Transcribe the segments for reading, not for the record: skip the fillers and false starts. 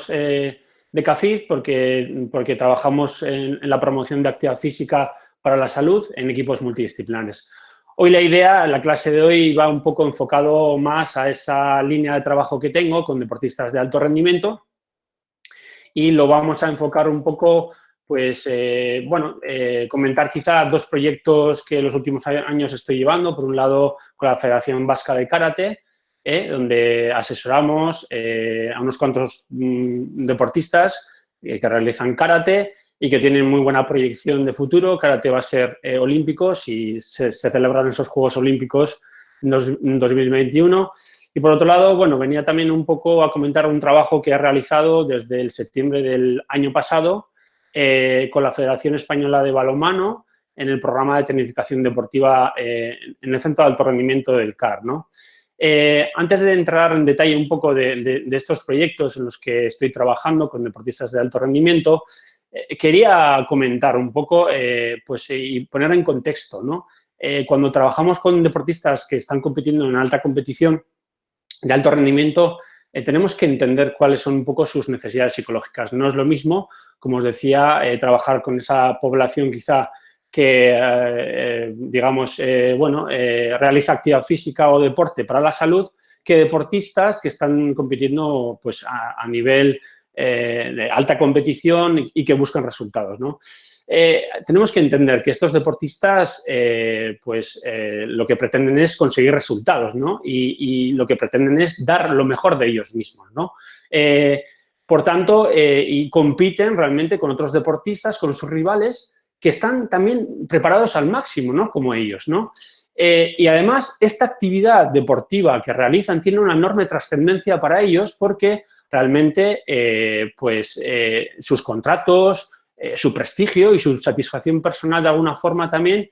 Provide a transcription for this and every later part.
de CAFID porque trabajamos en la promoción de actividad física para la salud en equipos multidisciplinares. Hoy la clase de hoy va un poco enfocado más a esa línea de trabajo que tengo con deportistas de alto rendimiento y lo vamos a enfocar un poco, pues, comentar quizá dos proyectos que los últimos años estoy llevando. Por un lado, con la Federación Vasca de Karate, donde asesoramos a unos cuantos deportistas que realizan karate y que tienen muy buena proyección de futuro. Karate va a ser olímpico si se celebran esos Juegos Olímpicos en 2021. Y por otro lado, bueno, venía también un poco a comentar un trabajo que he realizado desde el septiembre del año pasado con la Federación Española de Balonmano en el programa de tecnificación deportiva en el Centro de Alto Rendimiento del CAR, ¿no? Antes de entrar en detalle un poco de estos proyectos en los que estoy trabajando con deportistas de alto rendimiento, quería comentar un poco y poner en contexto, ¿no? Cuando trabajamos con deportistas que están compitiendo en alta competición de alto rendimiento, tenemos que entender cuáles son un poco sus necesidades psicológicas. No es lo mismo, como os decía, trabajar con esa población quizá que, realiza actividad física o deporte para la salud, que deportistas que están compitiendo pues, a nivel de alta competición y que buscan resultados, ¿no? Tenemos que entender que estos deportistas lo que pretenden es conseguir resultados, ¿no? Y lo que pretenden es dar lo mejor de ellos mismos, ¿no? Por tanto, y compiten realmente con otros deportistas, con sus rivales, que están también preparados al máximo, ¿no? Como ellos, ¿no? Y además, esta actividad deportiva que realizan tiene una enorme trascendencia para ellos porque realmente sus contratos, su prestigio y su satisfacción personal de alguna forma también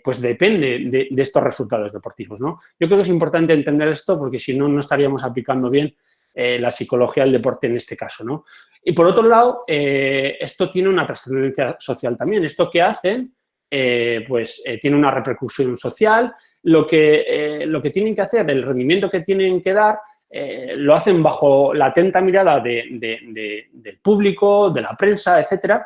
pues depende de estos resultados deportivos, ¿no? Yo creo que es importante entender esto porque si no, no estaríamos aplicando bien la psicología del deporte en este caso, ¿no? Y por otro lado, esto tiene una trascendencia social también. Esto que hacen tiene una repercusión social. Lo que tienen que hacer, el rendimiento que tienen que dar, lo hacen bajo la atenta mirada del público, de la prensa, etcétera.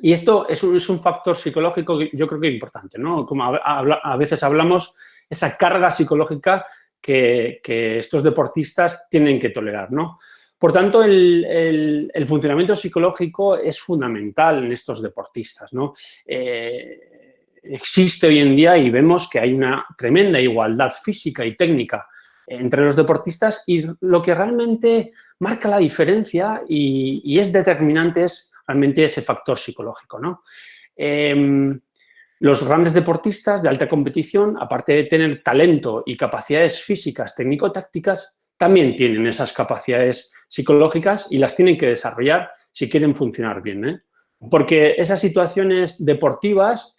Y esto es un factor psicológico que yo creo que es importante, ¿no? Como a veces hablamos, esa carga psicológica que estos deportistas tienen que tolerar, ¿no? Por tanto, el funcionamiento psicológico es fundamental en estos deportistas, ¿no? Existe hoy en día y vemos que hay una tremenda igualdad física y técnica entre los deportistas y lo que realmente marca la diferencia y es determinante es realmente ese factor psicológico, ¿no? Los grandes deportistas de alta competición, aparte de tener talento y capacidades físicas, técnico-tácticas, también tienen esas capacidades psicológicas y las tienen que desarrollar si quieren funcionar bien, ¿eh? Porque esas situaciones deportivas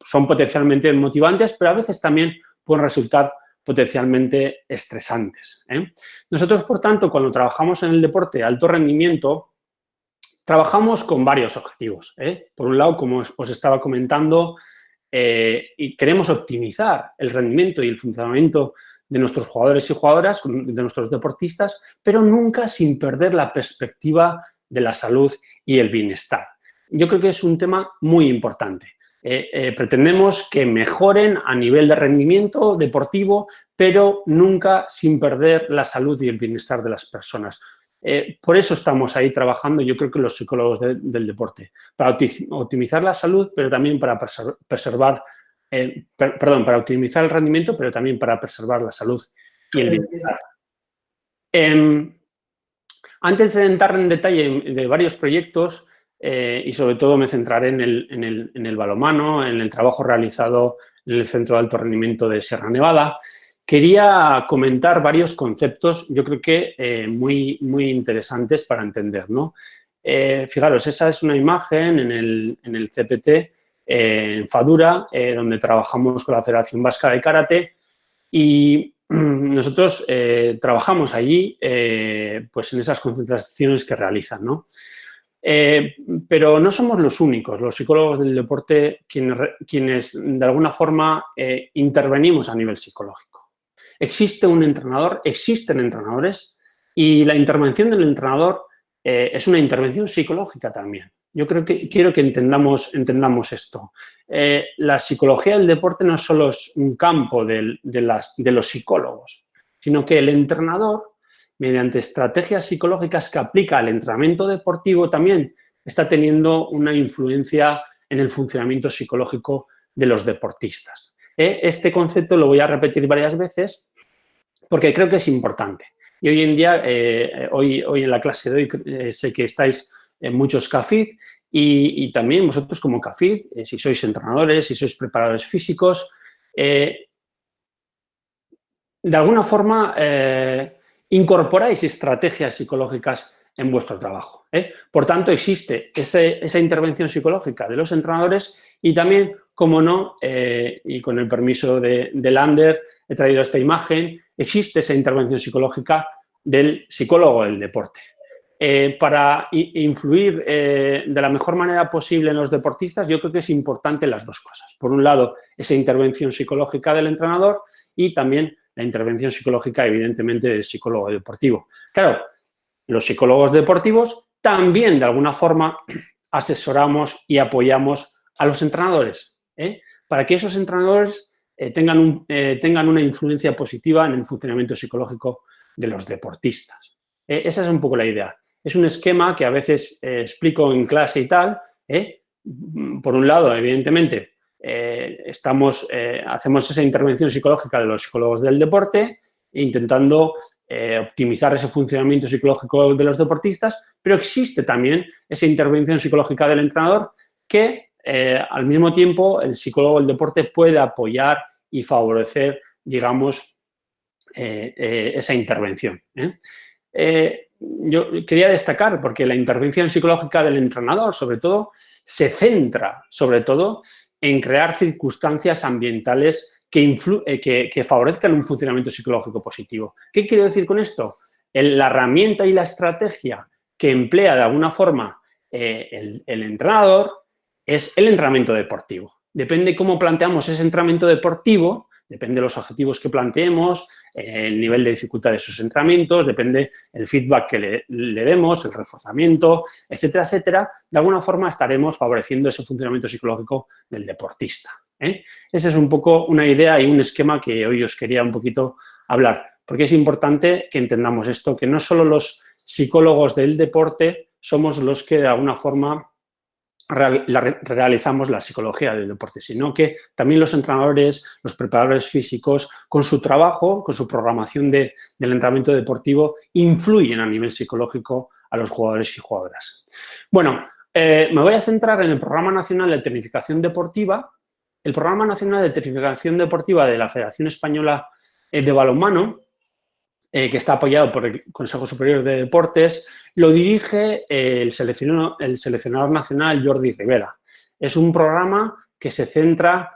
son potencialmente motivantes, pero a veces también pueden resultar potencialmente estresantes, ¿eh? Nosotros, por tanto, cuando trabajamos en el deporte de alto rendimiento, trabajamos con varios objetivos, ¿eh? Por un lado, como os estaba comentando, y queremos optimizar el rendimiento y el funcionamiento de nuestros jugadores y jugadoras, de nuestros deportistas, pero nunca sin perder la perspectiva de la salud y el bienestar. Yo creo que es un tema muy importante. Pretendemos que mejoren a nivel de rendimiento deportivo, pero nunca sin perder la salud y el bienestar de las personas. Por eso estamos ahí trabajando, yo creo que los psicólogos del deporte, para optimizar la salud, pero también para para optimizar el rendimiento, pero también para preservar la salud y el bienestar. Antes de entrar en detalle de varios proyectos, y sobre todo me centraré en el balonmano, en el trabajo realizado en el Centro de Alto Rendimiento de Sierra Nevada, quería comentar varios conceptos, yo creo que muy interesantes para entender, ¿no? Fijaros, esa es una imagen en el CPT, en Fadura, donde trabajamos con la Federación Vasca de Karate y nosotros trabajamos allí pues en esas concentraciones que realizan, ¿no? Pero no somos los únicos, los psicólogos del deporte, quienes de alguna forma intervenimos a nivel psicológico. Existen entrenadores Y la intervención del entrenador es una intervención psicológica también. Yo quiero que entendamos esto. La psicología del deporte no solo es un campo de los psicólogos, sino que el entrenador, mediante estrategias psicológicas que aplica al entrenamiento deportivo, también está teniendo una influencia en el funcionamiento psicológico de los deportistas. Este concepto lo voy a repetir varias veces porque creo que es importante. Y hoy en día, hoy en la clase de hoy, sé que estáis en muchos CAFID y también vosotros como CAFID, si sois entrenadores, si sois preparadores físicos, de alguna forma incorporáis estrategias psicológicas en vuestro trabajo. Por tanto, existe esa intervención psicológica de los entrenadores y también, como no, y con el permiso de Lander, he traído esta imagen, existe esa intervención psicológica del psicólogo del deporte. Para influir de la mejor manera posible en los deportistas, yo creo que es importante las dos cosas. Por un lado, esa intervención psicológica del entrenador y también la intervención psicológica, evidentemente, del psicólogo deportivo. Claro, los psicólogos deportivos también, de alguna forma, asesoramos y apoyamos a los entrenadores, para que esos entrenadores tengan una influencia positiva en el funcionamiento psicológico de los deportistas. Esa es un poco la idea. Es un esquema que a veces explico en clase y tal. Por un lado, evidentemente, hacemos esa intervención psicológica de los psicólogos del deporte, intentando optimizar ese funcionamiento psicológico de los deportistas, pero existe también esa intervención psicológica del entrenador que al mismo tiempo el psicólogo del deporte puede apoyar y favorecer, digamos, esa intervención. Yo quería destacar, porque la intervención psicológica del entrenador, sobre todo, se centra, sobre todo, en crear circunstancias ambientales que favorezcan un funcionamiento psicológico positivo. ¿Qué quiero decir con esto? La herramienta y la estrategia que emplea de alguna forma el entrenador es el entrenamiento deportivo. Depende cómo planteamos ese entrenamiento deportivo, depende de los objetivos que planteemos, el nivel de dificultad de esos entrenamientos, depende el feedback que le demos, el reforzamiento, etcétera, etcétera. De alguna forma estaremos favoreciendo ese funcionamiento psicológico del deportista. Esa es un poco una idea y un esquema que hoy os quería un poquito hablar, porque es importante que entendamos esto, que no solo los psicólogos del deporte somos los que de alguna forma realizamos la psicología del deporte, sino que también los entrenadores, los preparadores físicos, con su trabajo, con su programación del entrenamiento deportivo, influyen a nivel psicológico a los jugadores y jugadoras. Bueno, me voy a centrar en el Programa Nacional de Tecnificación Deportiva. El Programa Nacional de Tecnificación Deportiva de la Federación Española de Balonmano, que está apoyado por el Consejo Superior de Deportes, lo dirige el seleccionador nacional Jordi Rivera. Es un programa que se centra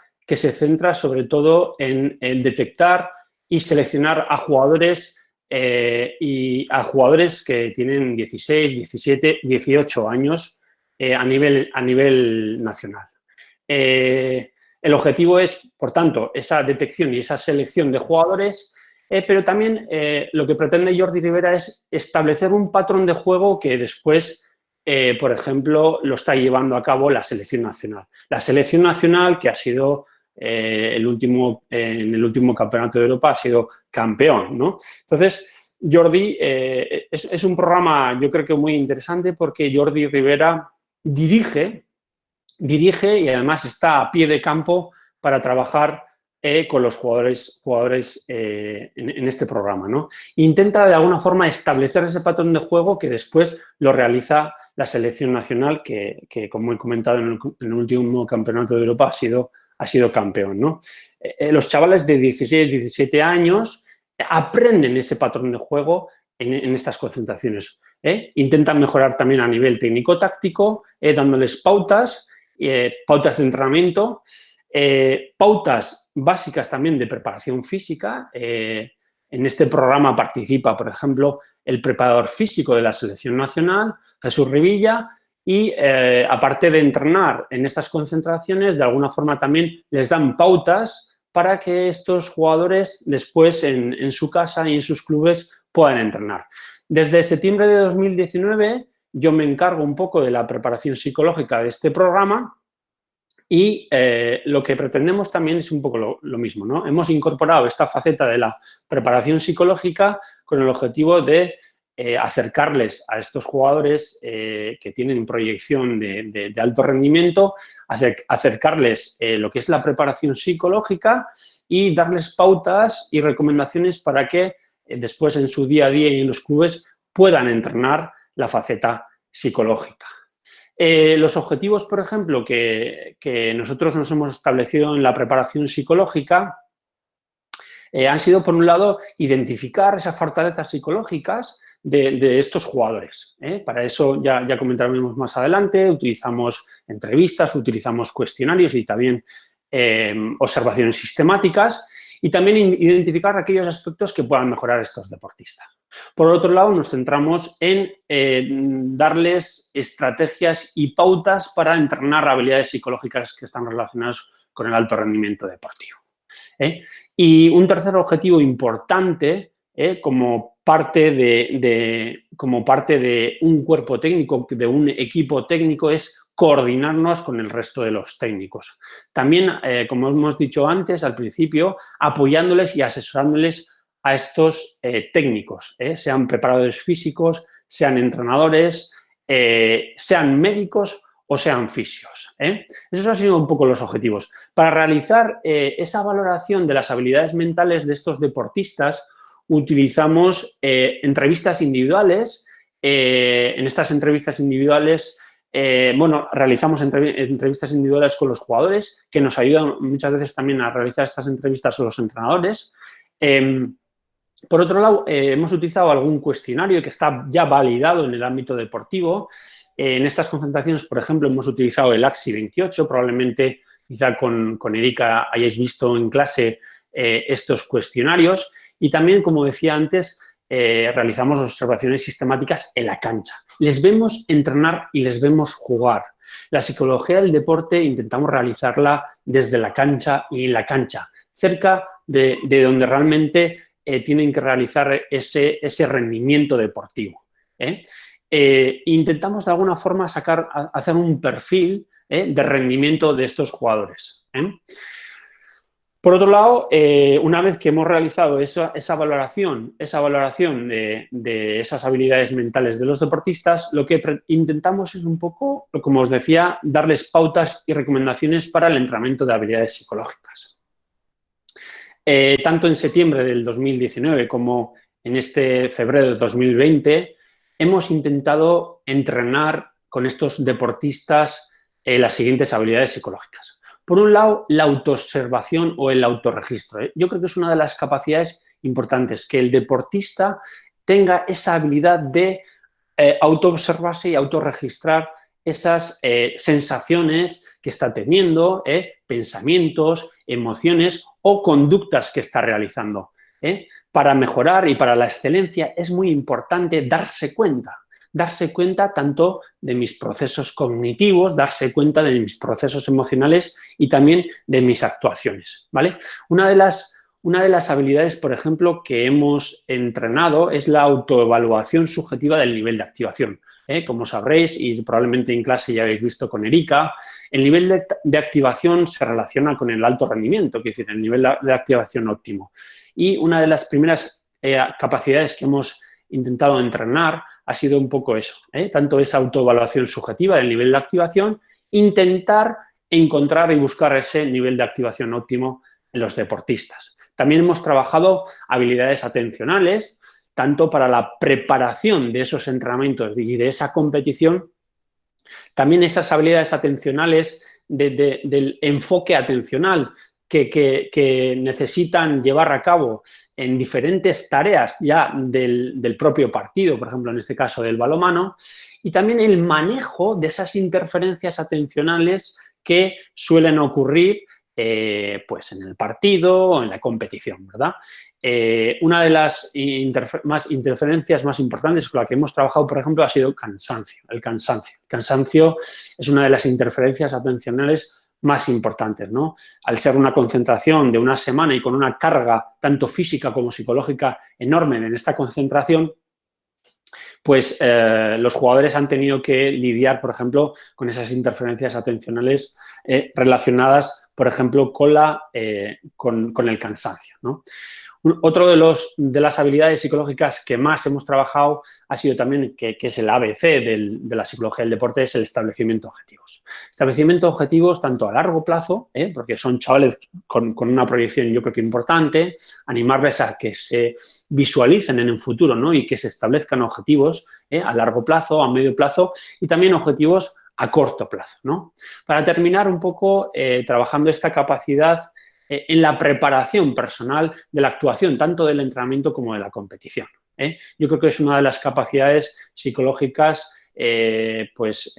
sobre todo en detectar y seleccionar a jugadores que tienen 16, 17, 18 años a nivel nacional. El objetivo es, por tanto, esa detección y esa selección de jugadores, pero también lo que pretende Jordi Rivera es establecer un patrón de juego que después, por ejemplo, lo está llevando a cabo la selección nacional. La selección nacional, que ha sido en el último campeonato de Europa, ha sido campeón, ¿no? Entonces, Jordi es un programa, yo creo que muy interesante, porque Jordi Rivera dirige y además está a pie de campo para trabajar con los jugadores en este programa, ¿no? Intenta de alguna forma establecer ese patrón de juego que después lo realiza la selección nacional que como he comentado en el último campeonato de Europa ha sido campeón, ¿no? Los chavales de 16, 17 años aprenden ese patrón de juego en estas concentraciones. Intentan mejorar también a nivel técnico-táctico, dándoles pautas de entrenamiento, pautas básicas también de preparación física. En este programa participa, por ejemplo, el preparador físico de la selección nacional, Jesús Rivilla, y aparte de entrenar en estas concentraciones, de alguna forma también les dan pautas para que estos jugadores después en su casa y en sus clubes puedan entrenar. Desde septiembre de 2019 yo me encargo un poco de la preparación psicológica de este programa y lo que pretendemos también es un poco lo mismo, ¿no? Hemos incorporado esta faceta de la preparación psicológica con el objetivo de acercarles a estos jugadores que tienen proyección de alto rendimiento, acercarles lo que es la preparación psicológica y darles pautas y recomendaciones para que después en su día a día y en los clubes puedan entrenar la faceta psicológica. Los objetivos, por ejemplo, que nosotros nos hemos establecido en la preparación psicológica han sido, por un lado, identificar esas fortalezas psicológicas de estos jugadores. Para eso ya comentaremos más adelante, utilizamos entrevistas, utilizamos cuestionarios y también observaciones sistemáticas y también identificar aquellos aspectos que puedan mejorar estos deportistas. Por otro lado, nos centramos en darles estrategias y pautas para entrenar habilidades psicológicas que están relacionadas con el alto rendimiento deportivo. Y un tercer objetivo importante, como parte de un cuerpo técnico, de un equipo técnico, es coordinarnos con el resto de los técnicos. También, como hemos dicho antes, al principio, apoyándoles y asesorándoles a estos técnicos, sean preparadores físicos, sean entrenadores, sean médicos o sean fisios. Esos han sido un poco los objetivos. Para realizar esa valoración de las habilidades mentales de estos deportistas, utilizamos entrevistas individuales. En estas entrevistas individuales, realizamos entrevistas individuales con los jugadores, que nos ayudan muchas veces también a realizar estas entrevistas con los entrenadores. Por otro lado, hemos utilizado algún cuestionario que está ya validado en el ámbito deportivo. En estas concentraciones, por ejemplo, hemos utilizado el AXI 28, probablemente quizá con Erika hayáis visto en clase estos cuestionarios. Y también, como decía antes, realizamos observaciones sistemáticas en la cancha. Les vemos entrenar y les vemos jugar. La psicología del deporte intentamos realizarla desde la cancha y en la cancha, cerca de donde realmente tienen que realizar ese rendimiento deportivo. Intentamos de alguna forma hacer un perfil de rendimiento de estos jugadores. Por otro lado, una vez que hemos realizado esa valoración de esas habilidades mentales de los deportistas, lo que intentamos es un poco, como os decía, darles pautas y recomendaciones para el entrenamiento de habilidades psicológicas. Tanto en septiembre del 2019 como en este febrero de 2020, hemos intentado entrenar con estos deportistas las siguientes habilidades psicológicas. Por un lado, la autoobservación o el autorregistro. Yo creo que es una de las capacidades importantes, que el deportista tenga esa habilidad de autoobservarse y autorregistrar esas sensaciones que está teniendo, pensamientos, emociones o conductas que está realizando. Para mejorar y para la excelencia es muy importante darse cuenta tanto de mis procesos cognitivos, darse cuenta de mis procesos emocionales y también de mis actuaciones, ¿vale? Una de las habilidades, por ejemplo, que hemos entrenado es la autoevaluación subjetiva del nivel de activación. Como sabréis, y probablemente en clase ya habéis visto con Erika, el nivel de activación se relaciona con el alto rendimiento, es decir, el nivel de activación óptimo. Y una de las primeras capacidades que hemos intentado entrenar ha sido un poco eso, tanto esa autoevaluación subjetiva del nivel de activación, intentar encontrar y buscar ese nivel de activación óptimo en los deportistas. También hemos trabajado habilidades atencionales, tanto para la preparación de esos entrenamientos y de esa competición, también esas habilidades atencionales del enfoque atencional que necesitan llevar a cabo en diferentes tareas ya del propio partido, por ejemplo, en este caso del balonmano, y también el manejo de esas interferencias atencionales que suelen ocurrir pues en el partido o en la competición, ¿verdad? Una de las interferencias más importantes con la que hemos trabajado, por ejemplo, ha sido el cansancio. El cansancio es una de las interferencias atencionales más importantes, ¿no? Al ser una concentración de una semana y con una carga tanto física como psicológica enorme en esta concentración, pues los jugadores han tenido que lidiar, por ejemplo, con esas interferencias atencionales relacionadas, por ejemplo, con el cansancio, ¿no? Otro de las habilidades psicológicas que más hemos trabajado ha sido también, que es el ABC de la psicología del deporte, es el establecimiento de objetivos. Establecimiento de objetivos tanto a largo plazo, porque son chavales con una proyección yo creo que importante, animarles a que se visualicen en el futuro, ¿no? Y que se establezcan objetivos a largo plazo, a medio plazo y también objetivos a corto plazo, ¿no? Para terminar un poco trabajando esta capacidad en la preparación personal de la actuación, tanto del entrenamiento como de la competición. Yo creo que es una de las capacidades psicológicas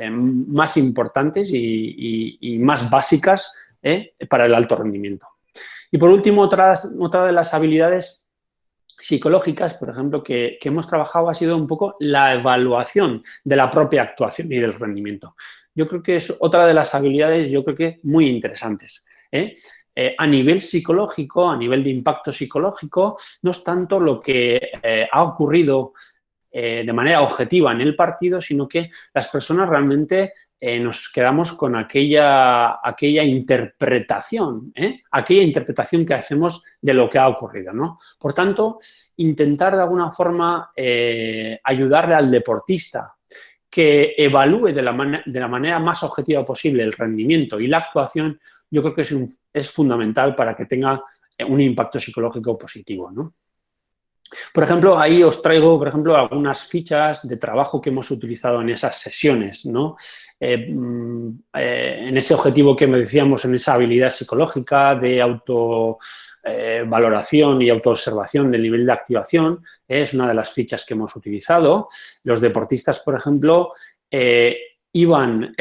más importantes y más básicas para el alto rendimiento. Y por último, otra de las habilidades psicológicas, por ejemplo, que hemos trabajado ha sido un poco la evaluación de la propia actuación y del rendimiento. Yo creo que es otra de las habilidades, yo creo que muy interesantes. A nivel psicológico, a nivel de impacto psicológico, no es tanto lo que ha ocurrido de manera objetiva en el partido, sino que las personas realmente nos quedamos con aquella interpretación, aquella interpretación que hacemos de lo que ha ocurrido, ¿no? Por tanto, intentar de alguna forma ayudarle al deportista que evalúe de la manera más objetiva posible el rendimiento y la actuación, yo creo que es fundamental para que tenga un impacto psicológico positivo, ¿no? Por ejemplo, ahí os traigo, por ejemplo, algunas fichas de trabajo que hemos utilizado en esas sesiones, ¿no? En ese objetivo que me decíamos, en esa habilidad psicológica de autovaloración y autoobservación del nivel de activación, es una de las fichas que hemos utilizado. Los deportistas, por ejemplo, iban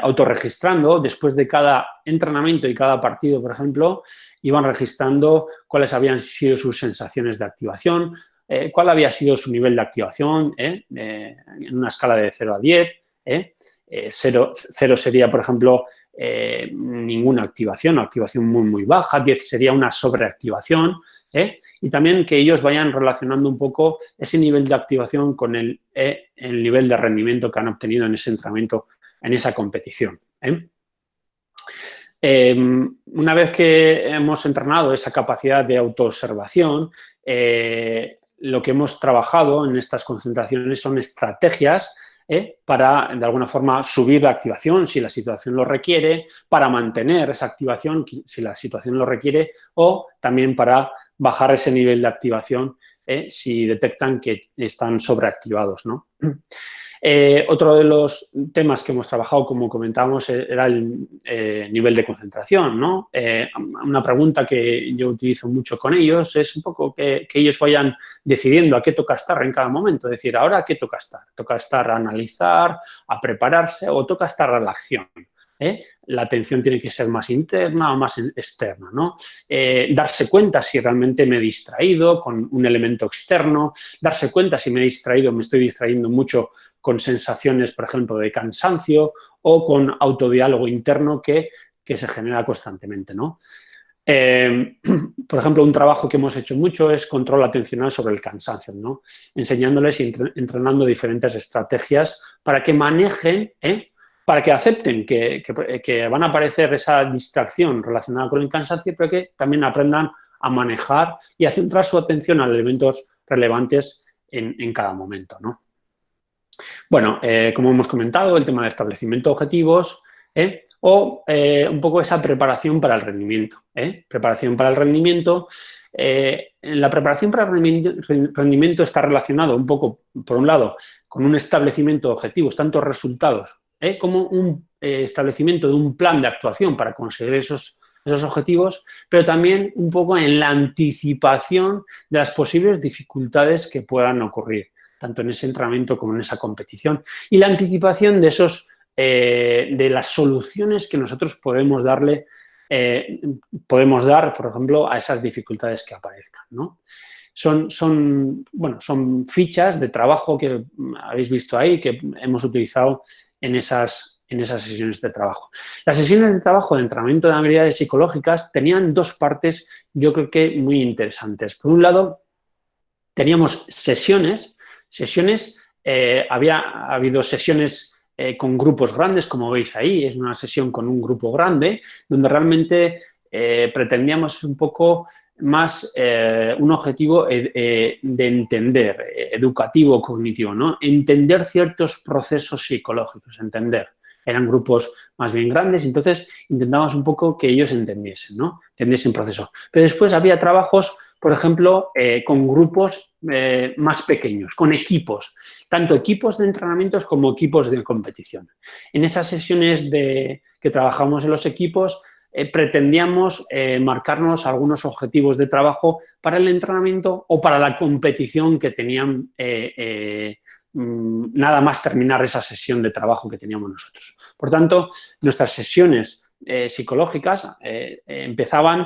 autorregistrando después de cada entrenamiento y cada partido, por ejemplo, iban registrando cuáles habían sido sus sensaciones de activación, cuál había sido su nivel de activación en una escala de 0 a 10. 0 sería, por ejemplo, ninguna activación, activación muy, muy baja. 10 sería una sobreactivación. Y también que ellos vayan relacionando un poco ese nivel de activación con el nivel de rendimiento que han obtenido en ese entrenamiento, en esa competición. Una vez que hemos entrenado esa capacidad de autoobservación, lo que hemos trabajado en estas concentraciones son estrategias para, de alguna forma, subir la activación si la situación lo requiere, para mantener esa activación si la situación lo requiere, o también para bajar ese nivel de activación si detectan que están sobreactivados, ¿no? Otro de los temas que hemos trabajado, como comentábamos, era el nivel de concentración, ¿no? Una pregunta que yo utilizo mucho con ellos es un poco que ellos vayan decidiendo a qué toca estar en cada momento. Es decir, ahora, ¿a qué toca estar? ¿Toca estar a analizar, a prepararse o toca estar a la acción? La atención tiene que ser más interna o más externa, ¿no? Darse cuenta si realmente me he distraído con un elemento externo, darse cuenta si me estoy distrayendo mucho con sensaciones, por ejemplo, de cansancio o con autodiálogo interno que se genera constantemente, ¿no? Por ejemplo, un trabajo que hemos hecho mucho es control atencional sobre el cansancio, ¿no? Enseñándoles y entrenando diferentes estrategias para que manejen, para que acepten que van a aparecer esa distracción relacionada con el cansancio, pero que también aprendan a manejar y a centrar su atención a elementos relevantes en cada momento, ¿no? Bueno, como hemos comentado, el tema del establecimiento de objetivos un poco esa preparación para el rendimiento. Preparación para el rendimiento. La preparación para el rendimiento está relacionado un poco, por un lado, con un establecimiento de objetivos, tanto resultados como un establecimiento de un plan de actuación para conseguir esos objetivos, pero también un poco en la anticipación de las posibles dificultades que puedan ocurrir, tanto en ese entrenamiento como en esa competición, y la anticipación de de las soluciones que nosotros podemos dar, por ejemplo, a esas dificultades que aparezcan, ¿no? Son fichas de trabajo que habéis visto ahí, que hemos utilizado en esas sesiones de trabajo. Las sesiones de trabajo de entrenamiento de habilidades psicológicas tenían dos partes, yo creo que muy interesantes. Por un lado, teníamos sesiones Ha habido sesiones con grupos grandes, como veis ahí, es una sesión con un grupo grande, donde realmente pretendíamos un poco más un objetivo de entender, educativo, cognitivo, ¿no? Entender ciertos procesos psicológicos, entender. Eran grupos más bien grandes, entonces intentábamos un poco que ellos entendiesen, ¿no? Entendiesen el proceso. Pero después había trabajos, por ejemplo, con grupos más pequeños, con equipos, tanto equipos de entrenamientos como equipos de competición. En esas sesiones que trabajamos en los equipos, pretendíamos marcarnos algunos objetivos de trabajo para el entrenamiento o para la competición que tenían nada más terminar esa sesión de trabajo que teníamos nosotros. Por tanto, nuestras sesiones psicológicas empezaban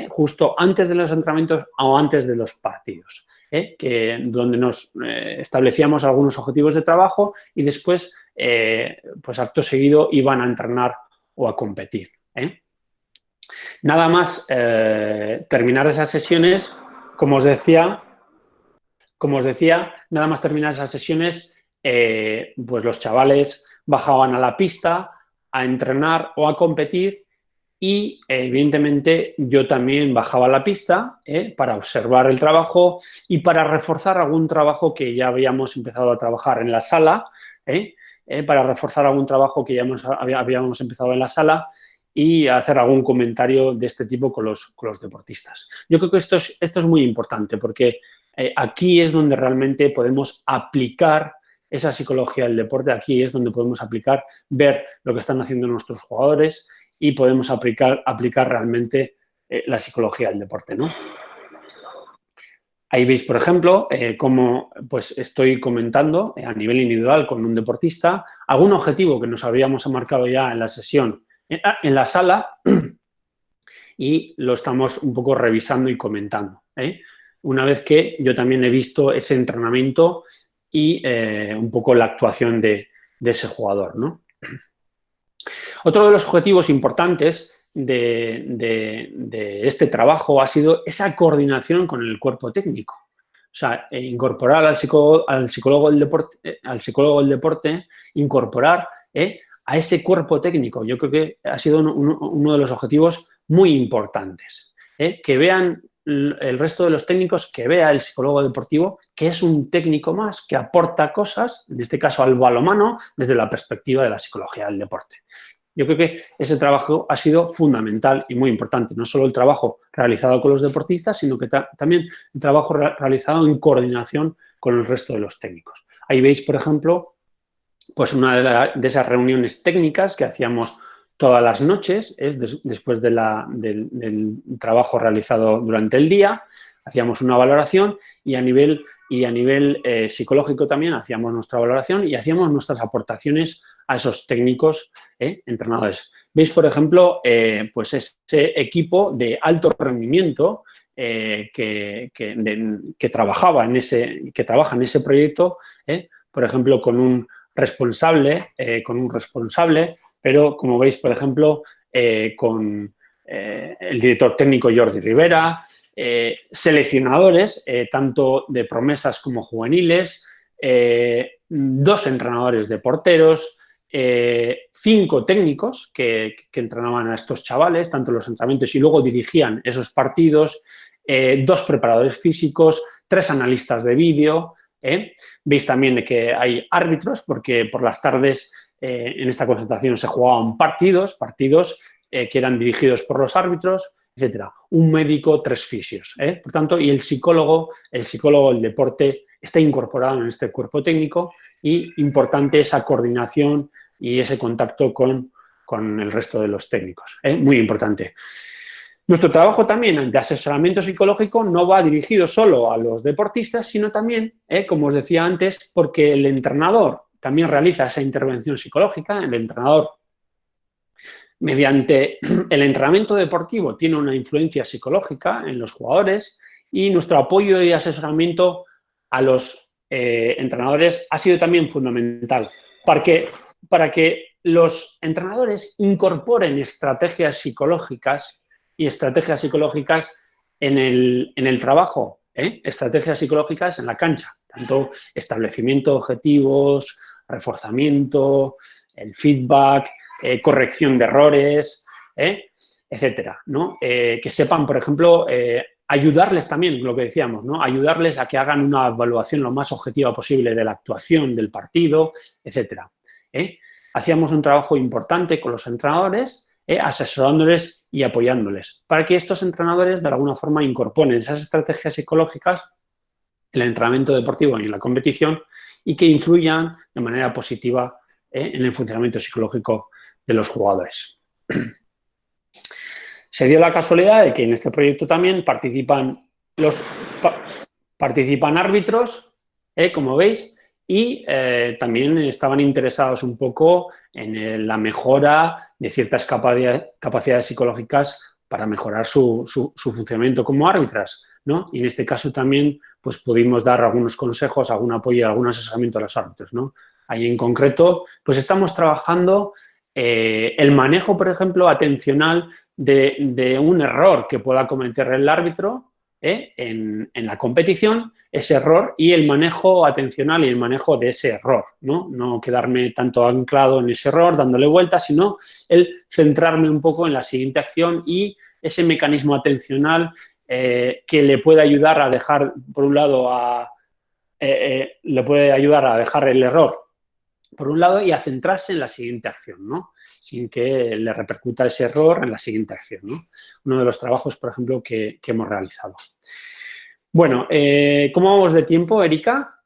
justo antes de los entrenamientos o antes de los partidos, donde nos establecíamos algunos objetivos de trabajo y después, pues acto seguido, iban a entrenar o a competir. Nada más terminar esas sesiones, como os decía, nada más terminar esas sesiones, pues los chavales bajaban a la pista a entrenar o a competir y, evidentemente, yo también bajaba a la pista para observar el trabajo y para reforzar algún trabajo que ya habíamos empezado a trabajar en la sala, para reforzar algún trabajo que ya habíamos empezado en la sala y hacer algún comentario de este tipo con los deportistas. Yo creo que esto es muy importante porque aquí es donde realmente podemos aplicar esa psicología del deporte, aquí es donde podemos aplicar, ver lo que están haciendo nuestros jugadores y podemos aplicar realmente la psicología del deporte, ¿no? Ahí veis, por ejemplo, cómo pues, estoy comentando a nivel individual con un deportista algún objetivo que nos habíamos marcado ya en la sesión, en la sala, y lo estamos un poco revisando y comentando, una vez que yo también he visto ese entrenamiento y un poco la actuación de ese jugador, ¿no? Otro de los objetivos importantes de este trabajo ha sido esa coordinación con el cuerpo técnico. O sea, incorporar al psicólogo del deporte, incorporar a ese cuerpo técnico. Yo creo que ha sido uno de los objetivos muy importantes. Que vean el resto de los técnicos, que vea el psicólogo deportivo que es un técnico más, que aporta cosas, en este caso al balonmano, desde la perspectiva de la psicología del deporte. Yo creo que ese trabajo ha sido fundamental y muy importante. No solo el trabajo realizado con los deportistas, sino que también el trabajo realizado en coordinación con el resto de los técnicos. Ahí veis, por ejemplo, pues una de esas reuniones técnicas que hacíamos todas las noches, después del trabajo realizado durante el día, hacíamos una valoración y a nivel psicológico también hacíamos nuestra valoración y hacíamos nuestras aportaciones a esos técnicos entrenadores. Veis, por ejemplo, pues ese equipo de alto rendimiento que trabaja en ese proyecto, por ejemplo, con un responsable, pero como veis, por ejemplo, con el director técnico Jordi Rivera, seleccionadores, tanto de promesas como juveniles, 2 entrenadores de porteros, 5 técnicos que entrenaban a estos chavales, tanto en los entrenamientos y luego dirigían esos partidos, 2 preparadores físicos, 3 analistas de vídeo. Veis también que hay árbitros porque por las tardes en esta concentración se jugaban partidos que eran dirigidos por los árbitros, etcétera. Un médico, 3 fisios. Por tanto, y el psicólogo del deporte está incorporado en este cuerpo técnico y importante esa coordinación y ese contacto con el resto de los técnicos. Muy importante. Nuestro trabajo también de asesoramiento psicológico no va dirigido solo a los deportistas, sino también, como os decía antes, porque el entrenador también realiza esa intervención psicológica. El entrenador, mediante el entrenamiento deportivo, tiene una influencia psicológica en los jugadores y nuestro apoyo y asesoramiento a los entrenadores ha sido también fundamental para que los entrenadores incorporen estrategias psicológicas en el trabajo, estrategias psicológicas en la cancha tanto, establecimiento de objetivos, reforzamiento, el feedback, corrección de errores, etcétera, ¿no? Que sepan, por ejemplo, ayudarles también, lo que decíamos, ¿no? Ayudarles a que hagan una evaluación lo más objetiva posible de la actuación del partido, etcétera. Hacíamos un trabajo importante con los entrenadores, asesorándoles y apoyándoles, para que estos entrenadores de alguna forma incorporen esas estrategias psicológicas en el entrenamiento deportivo y en la competición y que influyan de manera positiva en el funcionamiento psicológico de los jugadores. Se dio la casualidad de que en este proyecto también participan árbitros, como veis, y también estaban interesados un poco en la mejora de ciertas capacidades psicológicas para mejorar su funcionamiento como árbitras, ¿no? Y en este caso también pues, pudimos dar algunos consejos, algún apoyo, algún asesoramiento a los árbitros, ¿no? Ahí en concreto, pues estamos trabajando el manejo, por ejemplo, atencional de un error que pueda cometer el árbitro en la competición, ese error y el manejo atencional y el manejo de ese error, ¿no? No quedarme tanto anclado en ese error, dándole vueltas, sino el centrarme un poco en la siguiente acción y ese mecanismo atencional que le puede ayudar a dejar, por un lado, le puede ayudar a dejar el error, por un lado, y a centrarse en la siguiente acción, ¿no? Sin que le repercuta ese error en la siguiente acción, ¿no? Uno de los trabajos, por ejemplo, que hemos realizado. Bueno, ¿cómo vamos de tiempo, Erika?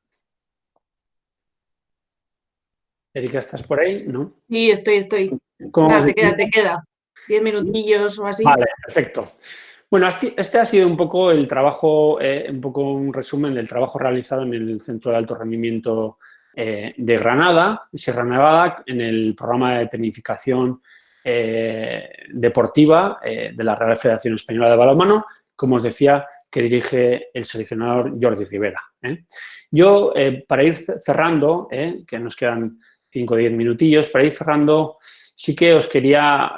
Erika, ¿estás por ahí? ¿No? Sí, estoy. ¿Cómo vamos de Te queda. 10 minutillos o así. Vale, perfecto. Bueno, este ha sido un poco el trabajo, un poco un resumen del trabajo realizado en el Centro de Alto Rendimiento de Granada, Sierra Nevada, en el programa de tecnificación deportiva de la Real Federación Española de Balonmano, como os decía, que dirige el seleccionador Jordi Rivera. Yo, para ir cerrando, que nos quedan 5 o 10 minutillos, para ir cerrando, sí que os quería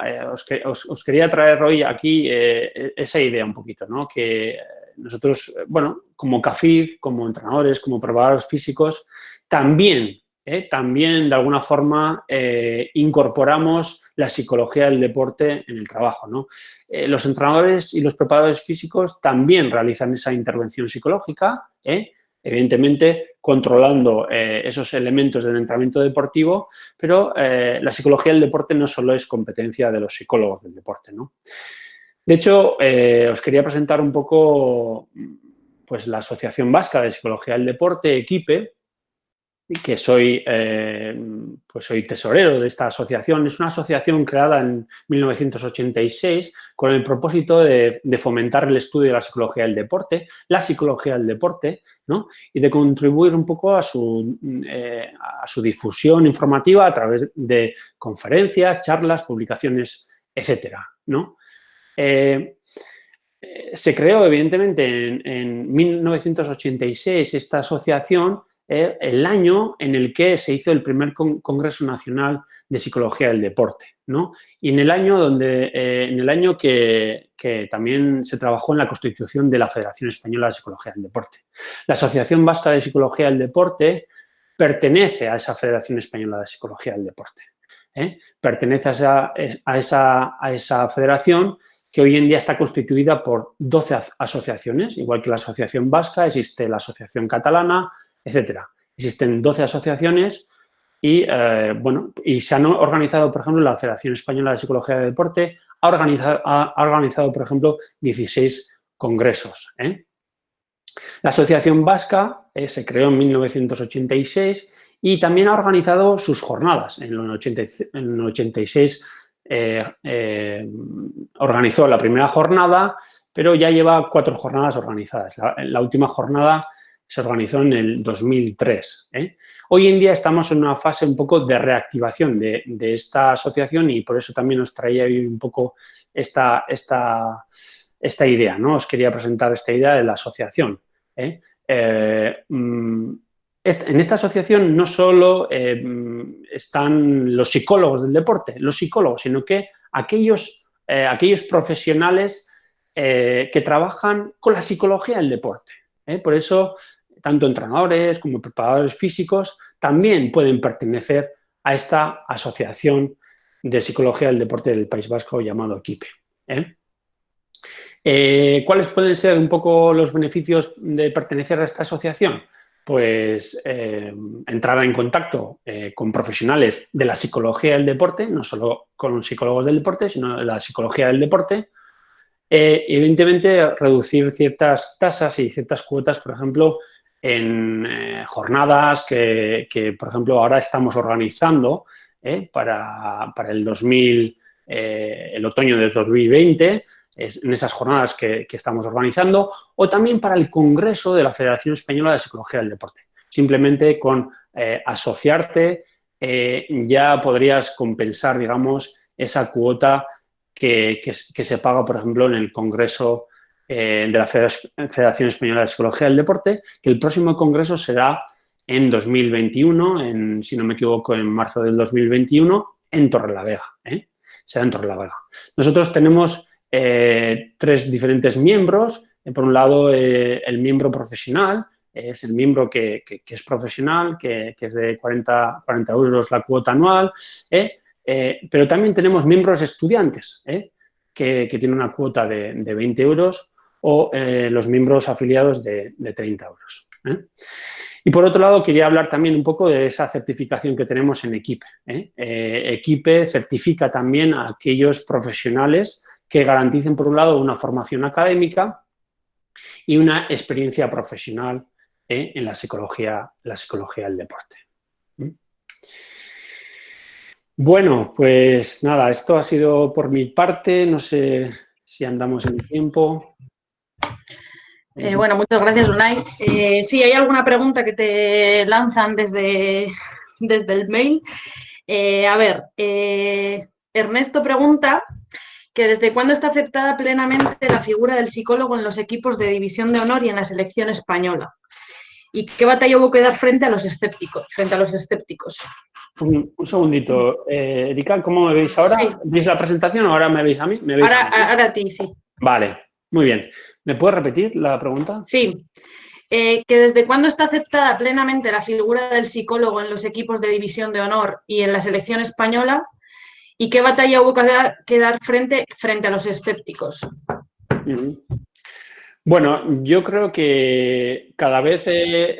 traer hoy aquí esa idea un poquito, ¿no? Que nosotros, bueno, como CAFID, como entrenadores, como preparadores físicos, también de alguna forma incorporamos la psicología del deporte en el trabajo, ¿no? Los entrenadores y los preparadores físicos también realizan esa intervención psicológica, evidentemente controlando esos elementos del entrenamiento deportivo, pero la psicología del deporte no solo es competencia de los psicólogos del deporte, ¿no? De hecho, os quería presentar un poco pues, la Asociación Vasca de Psicología del Deporte, EQUIPE, que soy tesorero de esta asociación. Es una asociación creada en 1986 con el propósito de fomentar el estudio de la psicología del deporte, la psicología del deporte, ¿no? Y de contribuir un poco a su difusión informativa a través de conferencias, charlas, publicaciones, etcétera, ¿no? Se creó, evidentemente, en 1986 esta asociación, el año en el que se hizo el primer Congreso Nacional de Psicología del Deporte, ¿no? Y en el año que también se trabajó en la constitución de la Federación Española de Psicología del Deporte. La Asociación Vasca de Psicología del Deporte pertenece a esa Federación Española de Psicología del Deporte. Pertenece a esa federación que hoy en día está constituida por 12 asociaciones, igual que la Asociación Vasca, existe la Asociación Catalana, etcétera. Existen 12 asociaciones y, y se han organizado, por ejemplo, la Federación Española de Psicología del Deporte ha organizado, por ejemplo, 16 congresos. La Asociación Vasca se creó en 1986 y también ha organizado sus jornadas. En el 86 organizó la primera jornada, pero ya lleva 4 jornadas organizadas. La última jornada se organizó en el 2003. Hoy en día estamos en una fase un poco de reactivación de esta asociación y por eso también os traía hoy un poco esta idea, ¿no? Os quería presentar esta idea de la asociación. En esta asociación no solo están los psicólogos del deporte, sino que aquellos profesionales que trabajan con la psicología del deporte. Por eso tanto entrenadores como preparadores físicos también pueden pertenecer a esta asociación de psicología del deporte del País Vasco llamado EQUIPE. ¿Cuáles pueden ser un poco los beneficios de pertenecer a esta asociación? Pues entrar en contacto con profesionales de la psicología del deporte, no solo con psicólogos del deporte, sino de la psicología del deporte. Evidentemente, reducir ciertas tasas y ciertas cuotas, por ejemplo, en jornadas que, por ejemplo, ahora estamos organizando para el otoño del 2020, en esas jornadas que estamos organizando, o también para el Congreso de la Federación Española de Psicología del Deporte. Simplemente con asociarte ya podrías compensar, digamos, esa cuota que se paga, por ejemplo, en el Congreso de la Federación Española de Psicología del Deporte, que el próximo congreso será en 2021, si no me equivoco, en marzo del 2021, en Torrelavega. Será en Torrelavega. Nosotros tenemos 3 diferentes miembros. Por un lado, el miembro profesional, es el miembro que es profesional, que es de 40 euros la cuota anual, pero también tenemos miembros estudiantes, que tienen una cuota de 20 euros o los miembros afiliados de 30 euros. Y por otro lado, quería hablar también un poco de esa certificación que tenemos en EQUIPE. EQUIPE certifica también a aquellos profesionales que garanticen, por un lado, una formación académica y una experiencia profesional en la psicología del deporte. Bueno, pues nada, esto ha sido por mi parte. No sé si andamos en tiempo. Bueno, muchas gracias, Unai. Sí, hay alguna pregunta que te lanzan desde el mail. A ver, Ernesto pregunta que desde cuándo está aceptada plenamente la figura del psicólogo en los equipos de división de honor y en la selección española. ¿Y qué batalla hubo que dar frente a los escépticos? Un segundito. Erika, ¿cómo me veis ahora? Sí. ¿Veis la presentación o ahora me veis a mí? ¿Me veis a mí? Ahora a ti, sí. Vale, muy bien. ¿Me puedes repetir la pregunta? Sí. Que desde cuándo está aceptada plenamente la figura del psicólogo en los equipos de división de honor y en la selección española, y qué batalla hubo que dar frente a los escépticos. Bueno, yo creo que cada vez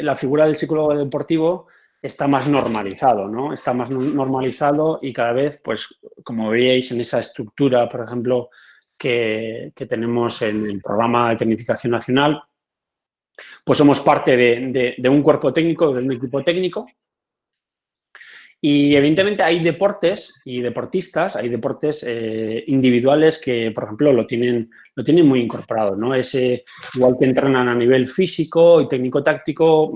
la figura del psicólogo deportivo está más normalizado, ¿no? Está más normalizado y cada vez, pues, como veis en esa estructura, por ejemplo, que tenemos en el programa de tecnificación nacional, pues somos parte de un cuerpo técnico, de un equipo técnico. Y evidentemente hay deportes y deportistas, hay deportes individuales que, por ejemplo, lo tienen muy incorporado, ¿no? Igual que entrenan a nivel físico y técnico-táctico,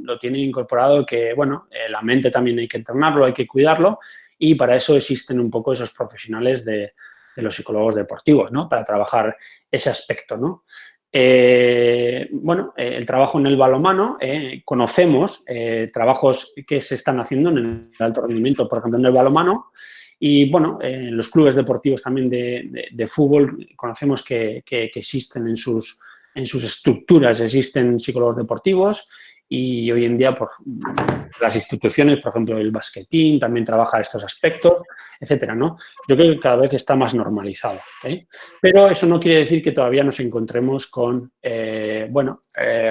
lo tienen incorporado que, bueno, la mente también hay que entrenarlo, hay que cuidarlo, y para eso existen un poco esos profesionales de los psicólogos deportivos, ¿no? Para trabajar ese aspecto, ¿no? Bueno, el trabajo en el balonmano, conocemos trabajos que se están haciendo en el alto rendimiento, por ejemplo, en el balonmano, y bueno, en los clubes deportivos también de fútbol conocemos que existen en sus estructuras, existen psicólogos deportivos, y hoy en día por las instituciones, por ejemplo, el basquetín también trabaja estos aspectos, etcétera, ¿no? Yo creo que cada vez está más normalizado, pero eso no quiere decir que todavía nos encontremos con, bueno,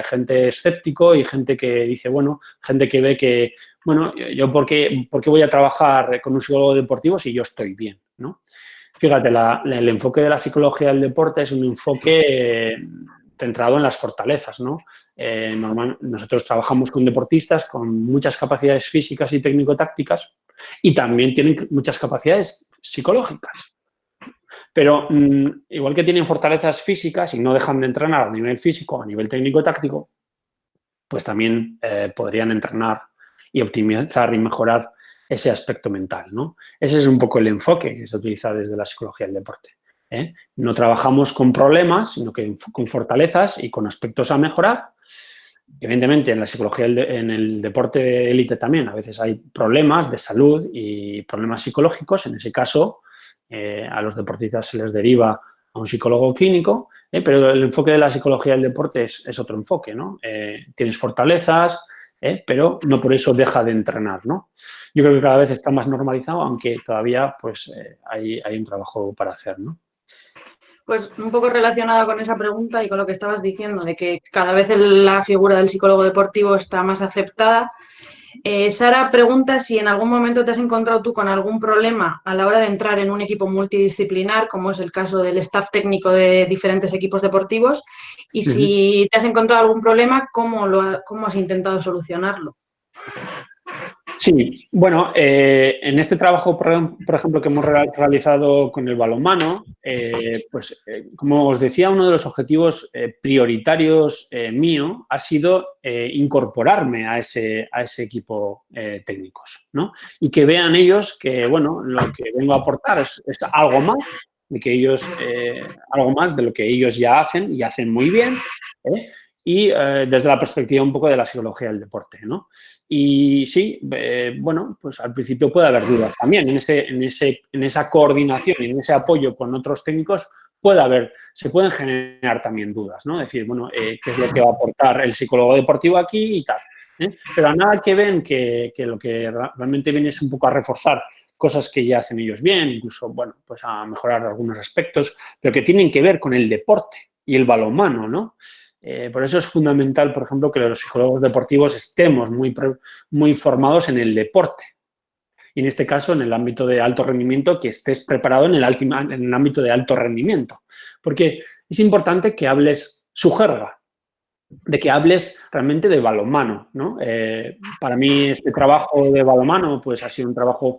gente escéptico y gente que dice, bueno, gente que ve que, bueno, yo ¿por qué voy a trabajar con un psicólogo deportivo si yo estoy bien, ¿no? Fíjate, el enfoque de la psicología del deporte es un enfoque centrado en las fortalezas, ¿no? Nosotros trabajamos con deportistas con muchas capacidades físicas y técnico-tácticas y también tienen muchas capacidades psicológicas. Pero igual que tienen fortalezas físicas y no dejan de entrenar a nivel físico, a nivel técnico-táctico, pues también podrían entrenar y optimizar y mejorar ese aspecto mental, ¿no? Ese es un poco el enfoque que se utiliza desde la psicología del deporte. No trabajamos con problemas, sino que con fortalezas y con aspectos a mejorar. Evidentemente, en la psicología, en el deporte de élite también, a veces hay problemas de salud y problemas psicológicos. En ese caso, a los deportistas se les deriva a un psicólogo clínico, pero el enfoque de la psicología del deporte es otro enfoque, ¿no? Tienes fortalezas, pero no por eso deja de entrenar, ¿no? Yo creo que cada vez está más normalizado, aunque todavía pues, hay un trabajo para hacer, ¿no? Pues un poco relacionada con esa pregunta y con lo que estabas diciendo, de que cada vez la figura del psicólogo deportivo está más aceptada. Sara pregunta si en algún momento te has encontrado tú con algún problema a la hora de entrar en un equipo multidisciplinar, como es el caso del staff técnico de diferentes equipos deportivos, y si te has encontrado algún problema, ¿cómo has intentado solucionarlo? Sí, bueno, en este trabajo, por ejemplo, que hemos realizado con el balonmano, como os decía, uno de los objetivos prioritarios mío ha sido incorporarme a ese equipo técnicos, ¿no? Y que vean ellos que, bueno, lo que vengo a aportar es algo más, algo más de lo que ellos ya hacen y hacen muy bien, y desde la perspectiva un poco de la psicología del deporte, ¿no? Y sí, bueno, pues al principio puede haber dudas también en esa coordinación y en ese apoyo con otros técnicos se pueden generar también dudas, ¿no? Decir, bueno, ¿qué es lo que va a aportar el psicólogo deportivo aquí y tal? Pero a nada que ven que lo que realmente viene es un poco a reforzar cosas que ya hacen ellos bien, incluso, bueno, pues a mejorar algunos aspectos, pero que tienen que ver con el deporte y el balonmano, ¿no? Por eso es fundamental, por ejemplo, que los psicólogos deportivos estemos muy formados en el deporte. Y en este caso, en el ámbito de alto rendimiento, que estés preparado en el ámbito de alto rendimiento. Porque es importante que hables su jerga, de que hables realmente de balonmano, ¿no? Para mí este trabajo de balonmano pues, ha sido un trabajo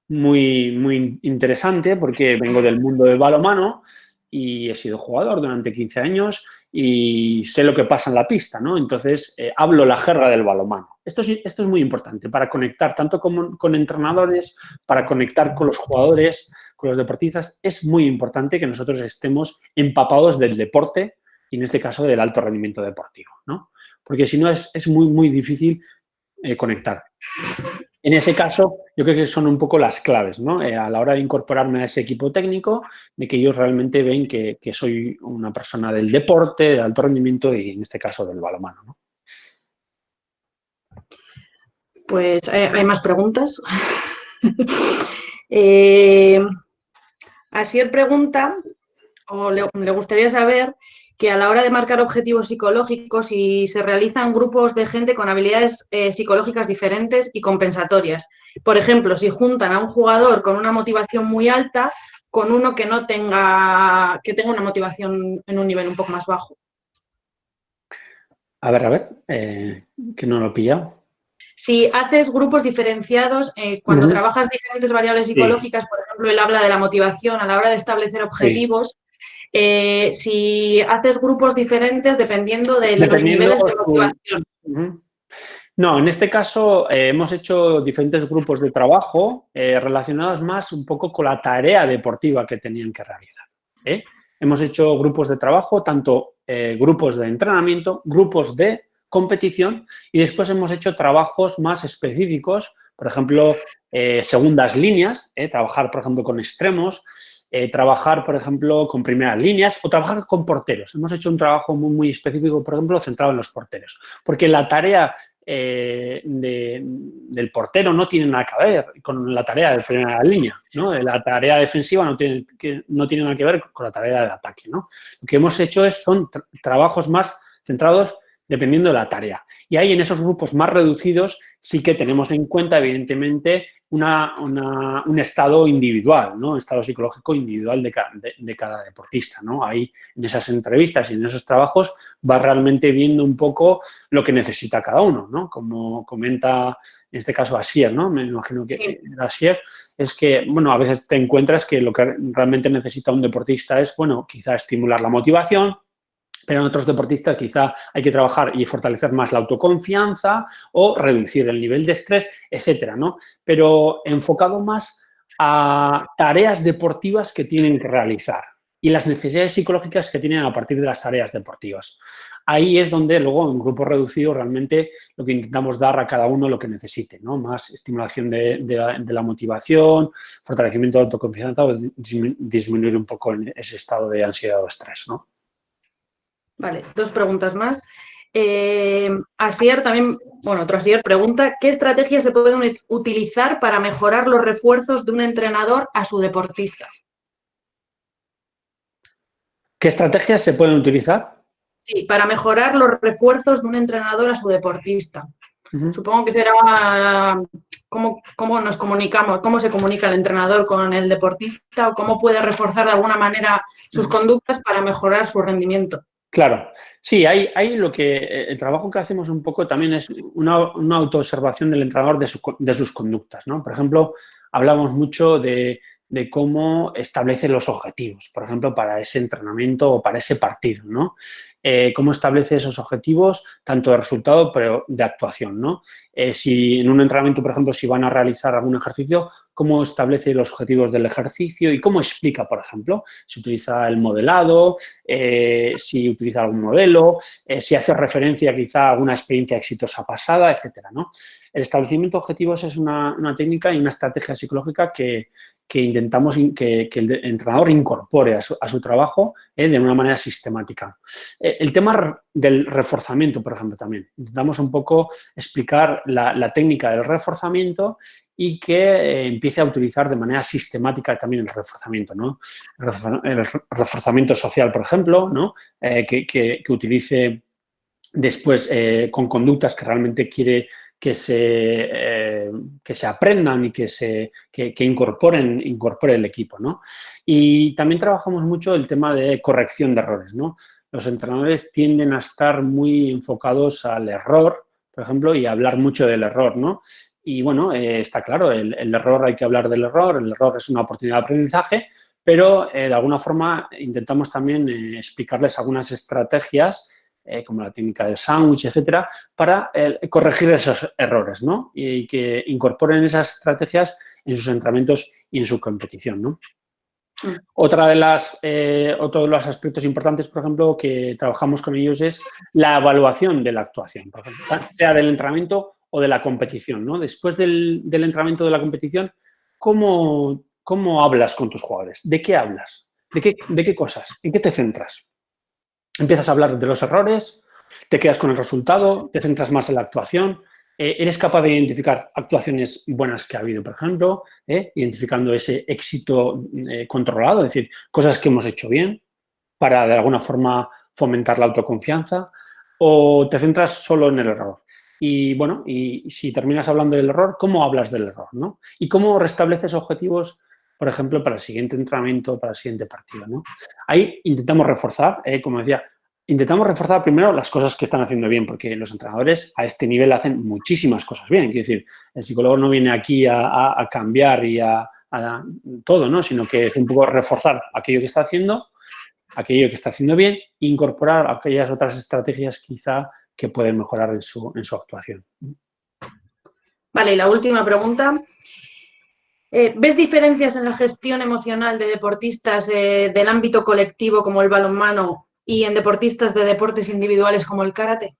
muy interesante porque vengo del mundo del balonmano y he sido jugador durante 15 años y sé lo que pasa en la pista, ¿no? Entonces, hablo la jerga del balonmano. Esto es muy importante para conectar tanto con entrenadores, para conectar con los jugadores, con los deportistas. Es muy importante que nosotros estemos empapados del deporte y en este caso del alto rendimiento deportivo, ¿no? Porque si no es muy difícil conectar. En ese caso, yo creo que son un poco las claves, ¿no? A la hora de incorporarme a ese equipo técnico, de que ellos realmente ven que soy una persona del deporte, de alto rendimiento y en este caso del balonmano, ¿no? Pues hay más preguntas. Asier pregunta, o le gustaría saber, que a la hora de marcar objetivos psicológicos y se realizan grupos de gente con habilidades psicológicas diferentes y compensatorias. Por ejemplo, si juntan a un jugador con una motivación muy alta con uno que tenga una motivación en un nivel un poco más bajo. A ver, que no lo he pillado. Si haces grupos diferenciados, cuando trabajas diferentes variables psicológicas, por ejemplo, él habla de la motivación a la hora de establecer objetivos, si haces grupos diferentes dependiendo de los niveles de motivación. No, en este caso hemos hecho diferentes grupos de trabajo relacionados más un poco con la tarea deportiva que tenían que realizar. Hemos hecho grupos de trabajo, tanto grupos de entrenamiento, grupos de competición y después hemos hecho trabajos más específicos, por ejemplo, segundas líneas, trabajar, por ejemplo, con extremos, trabajar, por ejemplo, con primeras líneas o trabajar con porteros. Hemos hecho un trabajo muy específico, por ejemplo, centrado en los porteros, porque la tarea del portero no tiene nada que ver con la tarea de primera línea, ¿no? La tarea defensiva no tiene nada que ver con la tarea de ataque, ¿no? Lo que hemos hecho son trabajos más centrados dependiendo de la tarea. Y ahí en esos grupos más reducidos sí que tenemos en cuenta, evidentemente, un estado individual, ¿no? Un estado psicológico individual de cada deportista, ¿no? Ahí en esas entrevistas y en esos trabajos va realmente viendo un poco lo que necesita cada uno, ¿no? Como comenta en este caso Asier, ¿no? Me imagino que Asier, es que, bueno, a veces te encuentras que lo que realmente necesita un deportista es, bueno, quizá estimular la motivación, pero en otros deportistas quizá hay que trabajar y fortalecer más la autoconfianza o reducir el nivel de estrés, etcétera, ¿no? Pero enfocado más a tareas deportivas que tienen que realizar y las necesidades psicológicas que tienen a partir de las tareas deportivas. Ahí es donde luego en grupo reducido realmente lo que intentamos dar a cada uno lo que necesite, ¿no? Más estimulación de la motivación, fortalecimiento de autoconfianza o disminuir un poco ese estado de ansiedad o estrés, ¿no? Vale, 2 preguntas más. Asier también, otro Asier pregunta, ¿qué estrategias se pueden utilizar para mejorar los refuerzos de un entrenador a su deportista? ¿Qué estrategias se pueden utilizar? Sí, para mejorar los refuerzos de un entrenador a su deportista. Supongo que será cómo nos comunicamos, cómo se comunica el entrenador con el deportista o cómo puede reforzar de alguna manera sus conductas para mejorar su rendimiento. Claro, sí, hay el trabajo que hacemos un poco también es una autoobservación del entrenador de sus conductas, ¿no? Por ejemplo, hablamos mucho de cómo establece los objetivos, por ejemplo, para ese entrenamiento o para ese partido, ¿no? Cómo establece esos objetivos, tanto de resultado, pero de actuación, ¿no? Si en un entrenamiento, por ejemplo, si van a realizar algún ejercicio, cómo establece los objetivos del ejercicio y cómo explica, por ejemplo, si utiliza el modelado, si utiliza algún modelo, si hace referencia quizá a alguna experiencia exitosa pasada, etcétera, ¿no? El establecimiento de objetivos es una técnica y una estrategia psicológica que intentamos que el entrenador incorpore a su trabajo de una manera sistemática. El tema del reforzamiento, por ejemplo, también. Intentamos un poco explicar la técnica del reforzamiento y que empiece a utilizar de manera sistemática también el reforzamiento, ¿no? El reforzamiento social, por ejemplo, ¿no? Que utilice después con conductas que realmente quiere que se aprendan y que incorpore el equipo, ¿no? Y también trabajamos mucho el tema de corrección de errores, ¿no? Los entrenadores tienden a estar muy enfocados al error, por ejemplo, y a hablar mucho del error, ¿no? Y bueno, está claro, el error hay que hablar del error, el error es una oportunidad de aprendizaje, pero de alguna forma intentamos también explicarles algunas estrategias como la técnica del sándwich, etcétera, para corregir esos errores, ¿no? Y que incorporen esas estrategias en sus entrenamientos y en su competición, ¿no? Otro de los aspectos importantes, por ejemplo, que trabajamos con ellos es la evaluación de la actuación, por ejemplo, sea del entrenamiento o de la competición, ¿no? Después del entrenamiento o de la competición, ¿cómo hablas con tus jugadores? ¿De qué hablas? ¿De qué cosas? ¿En qué te centras? Empiezas a hablar de los errores, te quedas con el resultado, te centras más en la actuación, eres capaz de identificar actuaciones buenas que ha habido, por ejemplo, identificando ese éxito controlado, es decir, cosas que hemos hecho bien para de alguna forma fomentar la autoconfianza, o te centras solo en el error. Y bueno, y si terminas hablando del error, ¿cómo hablas del error, no? Y cómo restableces objetivos, por ejemplo, para el siguiente entrenamiento, para el siguiente partido, ¿no? Ahí intentamos reforzar, como decía, intentamos reforzar primero las cosas que están haciendo bien, porque los entrenadores a este nivel hacen muchísimas cosas bien. Quiero decir, el psicólogo no viene aquí a cambiar y a todo, ¿no? Sino que es un poco reforzar aquello que está haciendo bien, e incorporar aquellas otras estrategias quizá que pueden mejorar en su actuación. Vale, y la última pregunta. ¿Ves diferencias en la gestión emocional de deportistas del ámbito colectivo como el balonmano y en deportistas de deportes individuales como el karate?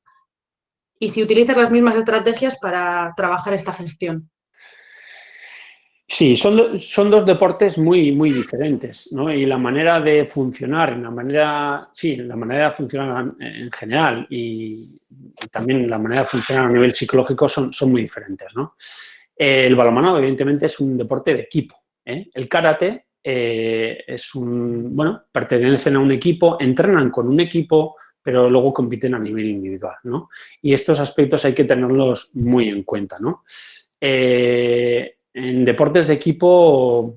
Y si utilizas las mismas estrategias para trabajar esta gestión. Sí, son dos deportes muy, muy diferentes, ¿no? Y la manera de funcionar, la manera de funcionar en general y también la manera de funcionar a nivel psicológico son muy diferentes, ¿no? El balonmano, evidentemente, es un deporte de equipo, ¿eh? El karate pertenecen a un equipo, entrenan con un equipo, pero luego compiten a nivel individual, ¿no? Y estos aspectos hay que tenerlos muy en cuenta, ¿no? En deportes de equipo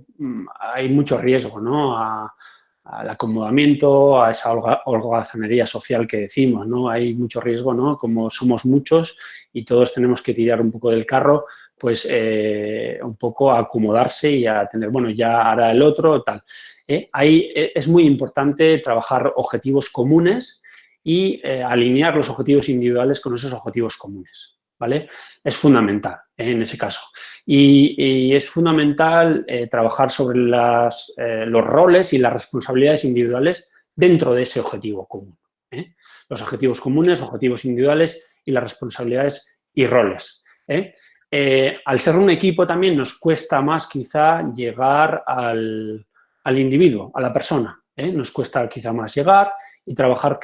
hay mucho riesgo, ¿no? Al acomodamiento, a esa holgazanería social que decimos, ¿no? Hay mucho riesgo, ¿no? Como somos muchos y todos tenemos que tirar un poco del carro, pues un poco a acomodarse y a tener, bueno, ya hará el otro, tal. Ahí es muy importante trabajar objetivos comunes y alinear los objetivos individuales con esos objetivos comunes. ¿vale? Es fundamental en ese caso. Y es fundamental trabajar sobre los roles y las responsabilidades individuales dentro de ese objetivo común. Los objetivos comunes, objetivos individuales y las responsabilidades y roles. Al ser un equipo también nos cuesta más quizá llegar al individuo, a la persona. Nos cuesta quizá más llegar y trabajar,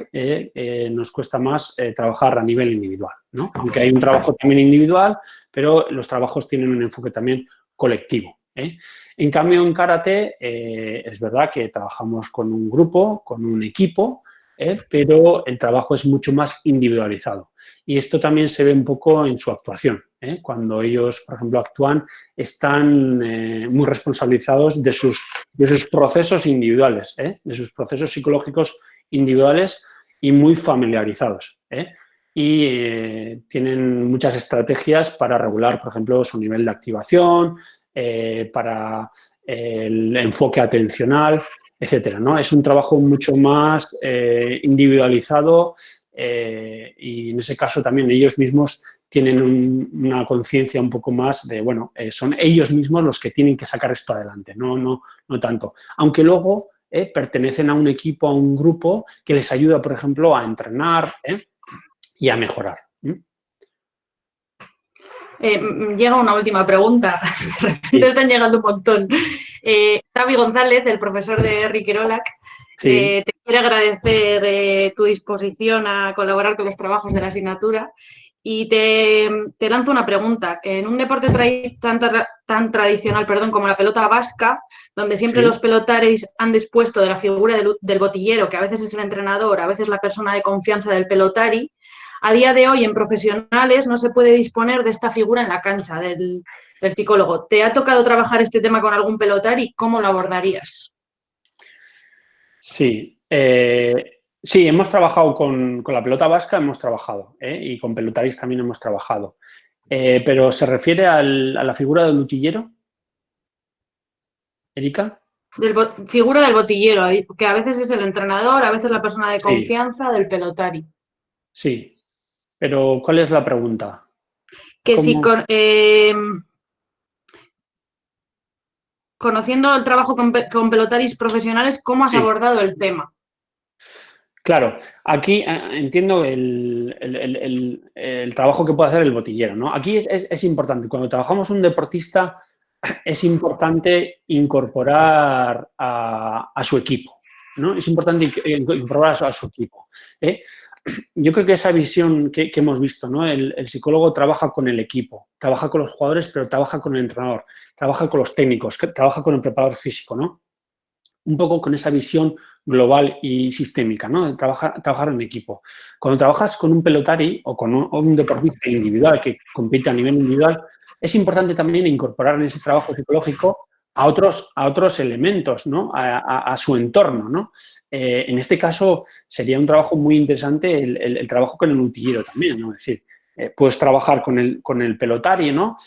nos cuesta más trabajar a nivel individual, ¿no? Aunque hay un trabajo también individual, pero los trabajos tienen un enfoque también colectivo. En cambio, en karate es verdad que trabajamos con un grupo, con un equipo, pero el trabajo es mucho más individualizado. Y esto también se ve un poco en su actuación. Cuando ellos, por ejemplo, actúan, están muy responsabilizados de sus procesos individuales, de sus procesos psicológicos individuales y muy familiarizados. Y tienen muchas estrategias para regular, por ejemplo, su nivel de activación, para el enfoque atencional, etcétera, ¿no? Es un trabajo mucho más individualizado y en ese caso también ellos mismos tienen una conciencia un poco más de, bueno, son ellos mismos los que tienen que sacar esto adelante, no tanto. Aunque luego pertenecen a un equipo, a un grupo que les ayuda, por ejemplo, a entrenar y a mejorar. Llega una última pregunta. De repente están llegando un montón. Xavi González, el profesor de Ricky Rolac, te quiere agradecer tu disposición a colaborar con los trabajos de la asignatura y te lanzo una pregunta. En un deporte tan tradicional como la pelota vasca, donde siempre los pelotaris han dispuesto de la figura del botillero, que a veces es el entrenador, a veces la persona de confianza del pelotari, a día de hoy en profesionales no se puede disponer de esta figura en la cancha del psicólogo. ¿Te ha tocado trabajar este tema con algún pelotari? ¿Cómo lo abordarías? Sí, sí, hemos trabajado con la pelota vasca, hemos trabajado, y con pelotaris también hemos trabajado. ¿Pero se refiere a la figura del botillero, Erika? Figura del botillero, que a veces es el entrenador, a veces la persona de confianza del pelotari. Sí, pero ¿cuál es la pregunta? Que si conociendo el trabajo con pelotaris profesionales, ¿cómo has abordado el tema? Claro, aquí entiendo el trabajo que puede hacer el botillero, ¿no? Aquí es importante, cuando trabajamos un deportista, es importante incorporar a su equipo, ¿no? Es importante incorporar a su equipo. Yo creo que esa visión que hemos visto, ¿no? El psicólogo trabaja con el equipo, trabaja con los jugadores, pero trabaja con el entrenador, trabaja con los técnicos, trabaja con el preparador físico, ¿no? Un poco con esa visión global y sistémica, ¿no? Trabajar en equipo. Cuando trabajas con un pelotari o con un deportista individual que compite a nivel individual, es importante también incorporar en ese trabajo psicológico a otros elementos, ¿no? A su entorno, ¿no? En este caso, sería un trabajo muy interesante el trabajo con el utillero también, ¿no? Es decir, puedes trabajar con el pelotari, ¿no?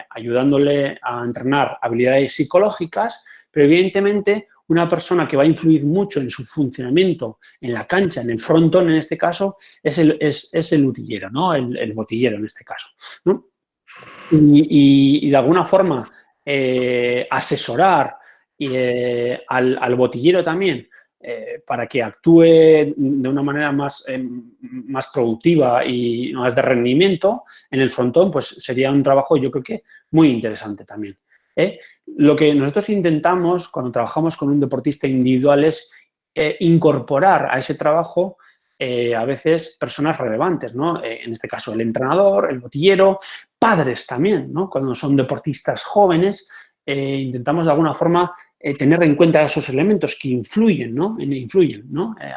Ayudándole a entrenar habilidades psicológicas, pero evidentemente una persona que va a influir mucho en su funcionamiento en la cancha, en el frontón en este caso, es el utillero, ¿no? El botillero en este caso, ¿no? Y de alguna forma asesorar al botillero también para que actúe de una manera más productiva y más de rendimiento en el frontón, pues sería un trabajo yo creo que muy interesante también. Lo que nosotros intentamos cuando trabajamos con un deportista individual es incorporar a ese trabajo a veces personas relevantes, ¿no? En este caso el entrenador, el botillero, padres también, ¿no? Cuando son deportistas jóvenes, intentamos de alguna forma tener en cuenta esos elementos que influyen, ¿no?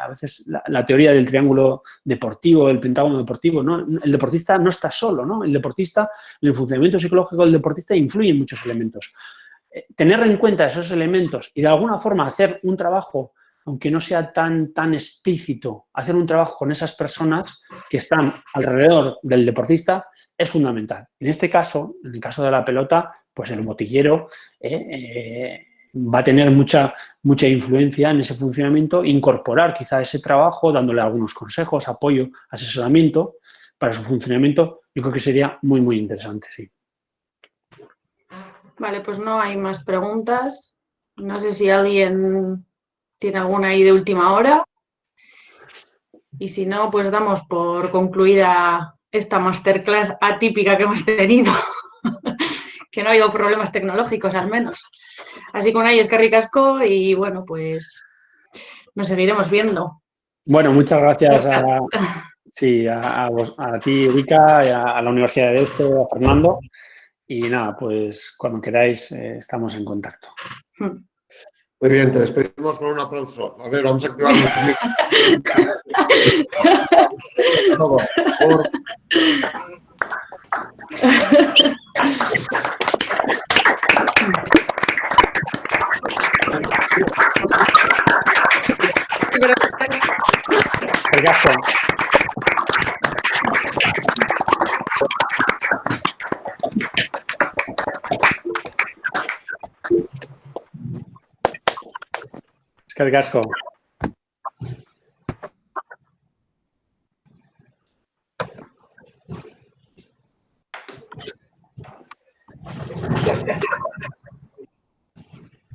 A veces la teoría del triángulo deportivo, del pentágono deportivo, ¿no? El deportista no está solo, ¿no? El deportista, el funcionamiento psicológico del deportista influye en muchos elementos. Tener en cuenta esos elementos y de alguna forma hacer un trabajo, aunque no sea tan explícito, hacer un trabajo con esas personas que están alrededor del deportista es fundamental. En este caso, en el caso de la pelota, pues el botillero va a tener mucha influencia en ese funcionamiento, incorporar quizá ese trabajo, dándole algunos consejos, apoyo, asesoramiento para su funcionamiento yo creo que sería muy, muy interesante, sí. Vale, pues no hay más preguntas. No sé si alguien tiene alguna ahí de última hora. Y si no, pues damos por concluida esta masterclass atípica que hemos tenido. Que no ha habido problemas tecnológicos, al menos. Así que Unai, eskerrik asko y bueno, pues nos seguiremos viendo. Bueno, muchas gracias a ti, Erika, y a la Universidad de Deusto, a Fernando. Y nada, pues cuando queráis estamos en contacto. Muy bien, te despedimos con un aplauso. A ver, vamos a activar los micrófonos. Gracias. Eskerrik asko.